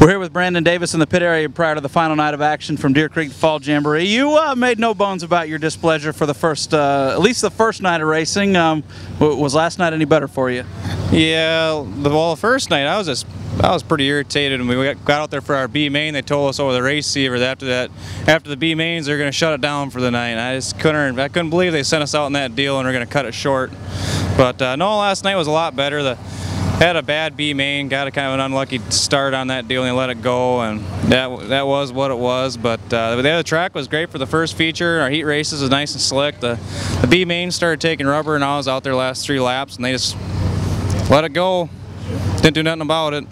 We're here with Brandon Davis in the pit area prior to the final night of action from Deer Creek Fall Jamboree. You made no bones about your displeasure for the first, at least the first night of racing. Was last night any better for you? Yeah, well, the first night I was pretty irritated when we got out there for our B main. They told us over the receiver that after the B mains they're going to shut it down for the night. And I couldn't believe they sent us out in that deal and we're going to cut it short. But no, last night was a lot better. Had a bad B main, got a kind of an unlucky start on that deal and they let it go, and that was what it was. But the track was great for the first feature. Our heat races was nice and slick. The B main started taking rubber and I was out there last 3 laps and they just let it go. Didn't do nothing about it.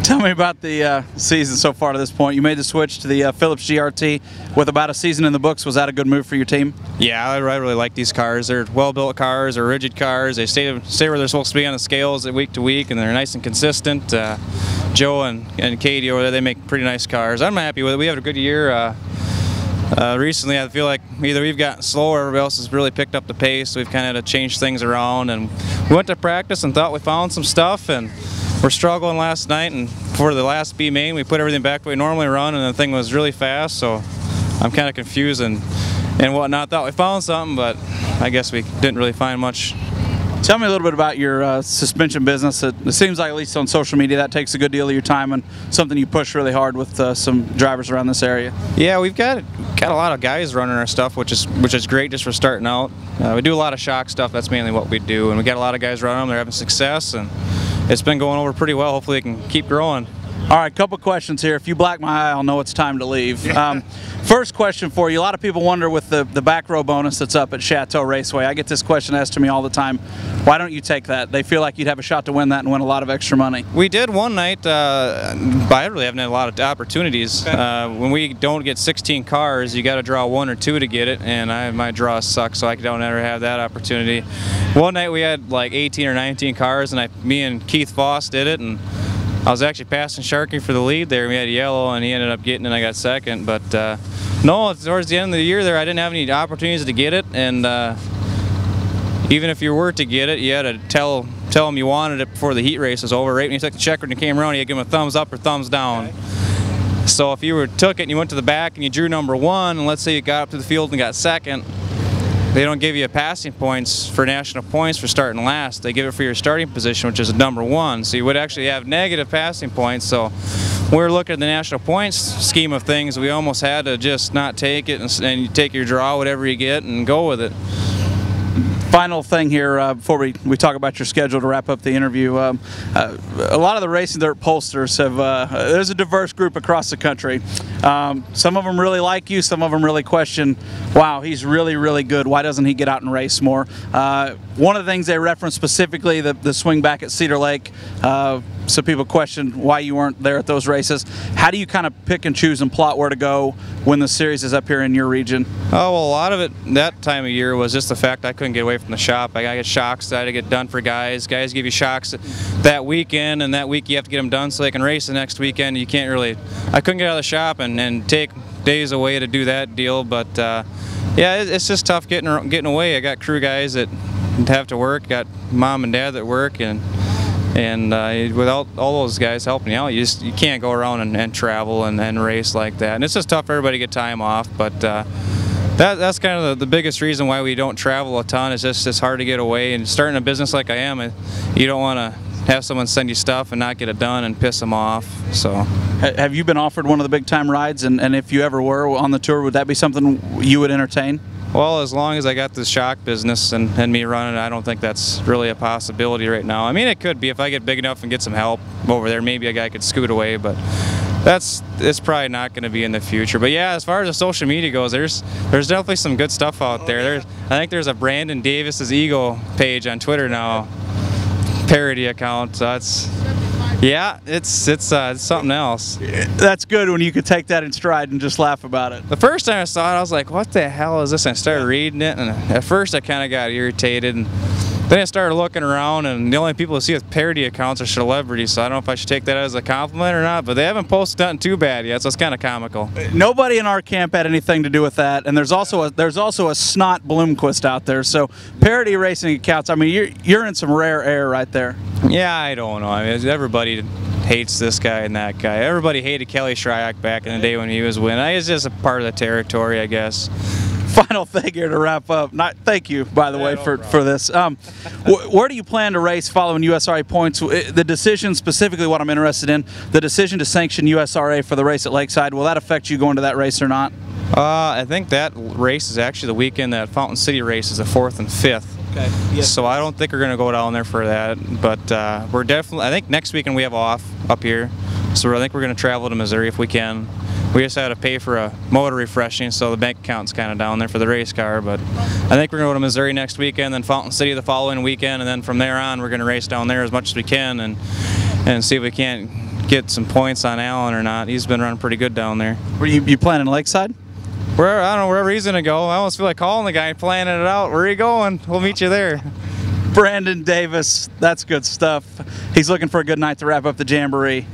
Tell me about the season so far to this point. You made the switch to the Phillips GRT with about a season in the books. Was that a good move for your team? Yeah, I really like these cars. They're well-built cars, they're rigid cars. They stay where they're supposed to be on the scales week to week, and they're nice and consistent. Joe and Katie over there, they make pretty nice cars. I'm happy with it. We have a good year. Recently, I feel like either we've gotten slower or everybody else has really picked up the pace. So we've kind of had to change things around, and we went to practice and thought we found some stuff, and we're struggling last night, and for the last B main we put everything back the way we normally run, and the thing was really fast, so I'm kind of confused and whatnot. Thought we found something, but I guess we didn't really find much. Tell me a little bit about your suspension business. It seems like, at least on social media, that takes a good deal of your time and something you push really hard with some drivers around this area. Yeah, we've got a lot of guys running our stuff, which is great just for starting out. We do a lot of shock stuff. That's mainly what we do, and we got a lot of guys running them. They're having success, and it's been going over pretty well. Hopefully it can keep growing. All right, couple questions here. If you black my eye, I'll know it's time to leave. First question for you. A lot of people wonder with the back row bonus that's up at Chateau Raceway. I get this question asked to me all the time. Why don't you take that? They feel like you'd have a shot to win that and win a lot of extra money. We did one night, but I really haven't had a lot of opportunities. Okay. When we don't get 16 cars, you got to draw 1 or 2 to get it, and my draws suck, so I don't ever have that opportunity. One night we had like 18 or 19 cars, and me and Keith Voss did it, and I was actually passing Sharkey for the lead there. We had yellow, and he ended up getting it, and I got second. But no, towards the end of the year there, I didn't have any opportunities to get it, and even if you were to get it, you had to tell him you wanted it before the heat race was over. Right when you took the checker and you came around, you had to give him a thumbs up or thumbs down. Okay. So if you took it and you went to the back and you drew number 1, and let's say you got up to the field and got second, they don't give you a passing points for national points for starting last. They give it for your starting position, which is number 1. So you would actually have negative passing points. So we're looking at the national points scheme of things. We almost had to just not take it and you take your draw, whatever you get, and go with it. Final thing here before we talk about your schedule to wrap up the interview. A lot of the racing dirt pollsters have, there's a diverse group across the country. Some of them really like you, some of them really question, wow, he's really, really good. Why doesn't he get out and race more? One of the things they reference specifically, the swing back at Cedar Lake, so people question why you weren't there at those races. How do you kind of pick and choose and plot where to go when the series is up here in your region? Oh, well, a lot of it that time of year was just the fact I couldn't get away from the shop. I got to get shocks that I had to get done for guys. Guys give you shocks that weekend, and that week you have to get them done so they can race the next weekend. You can't really, I couldn't get out of the shop and take days away to do that deal, but yeah, it's just tough getting away. I got crew guys that have to work, got mom and dad that work, and without all those guys helping you out, you can't go around and travel and race like that. And it's just tough for everybody to get time off, but that's kind of the biggest reason why we don't travel a ton. It's just it's hard to get away, and starting a business like I am, you don't want to have someone send you stuff and not get it done and piss them off. So, have you been offered one of the big time rides, and if you ever were on the tour, would that be something you would entertain? Well, as long as I got this shock business and me running, I don't think that's really a possibility right now. I mean, it could be if I get big enough and get some help over there. Maybe a guy could scoot away, but it's probably not going to be in the future. But yeah, as far as the social media goes, there's definitely some good stuff out there. I think there's a Brandon Davis's Ego page on Twitter now, parody account. So it's something else. That's good when you could take that in stride and just laugh about it. The first time I saw it, I was like, what the hell is this? And I started reading it, and at first I kind of got irritated, and then I started looking around, and the only people who see with parody accounts are celebrities, so I don't know if I should take that as a compliment or not, but they haven't posted nothing too bad yet, so it's kind of comical. Nobody in our camp had anything to do with that, and there's also a snot Bloomquist out there, so parody racing accounts, I mean, you're in some rare air right there. Yeah, I don't know. I mean, everybody hates this guy and that guy. Everybody hated Kelly Shryack back in the day when he was winning. It's just a part of the territory, I guess. Final thing here to wrap up. Thank you, by the way, for this. Where do you plan to race following USRA points? The decision, specifically what I'm interested in, the decision to sanction USRA for the race at Lakeside, will that affect you going to that race or not? I think that race is actually the weekend that Fountain City race is the 4th and 5th. Okay. Yes. So I don't think we're going to go down there for that. But we're definitely, I think next weekend we have off up here. So I think we're going to travel to Missouri if we can. We just had to pay for a motor refreshing, so the bank account's kind of down there for the race car. But I think we're going to go to Missouri next weekend, then Fountain City the following weekend, and then from there on we're going to race down there as much as we can and see if we can't get some points on Allen or not. He's been running pretty good down there. Were you planning Lakeside? I don't know, wherever he's going to go. I almost feel like calling the guy and planning it out. Where are you going? We'll meet you there. Brandon Davis, that's good stuff. He's looking for a good night to wrap up the Jamboree.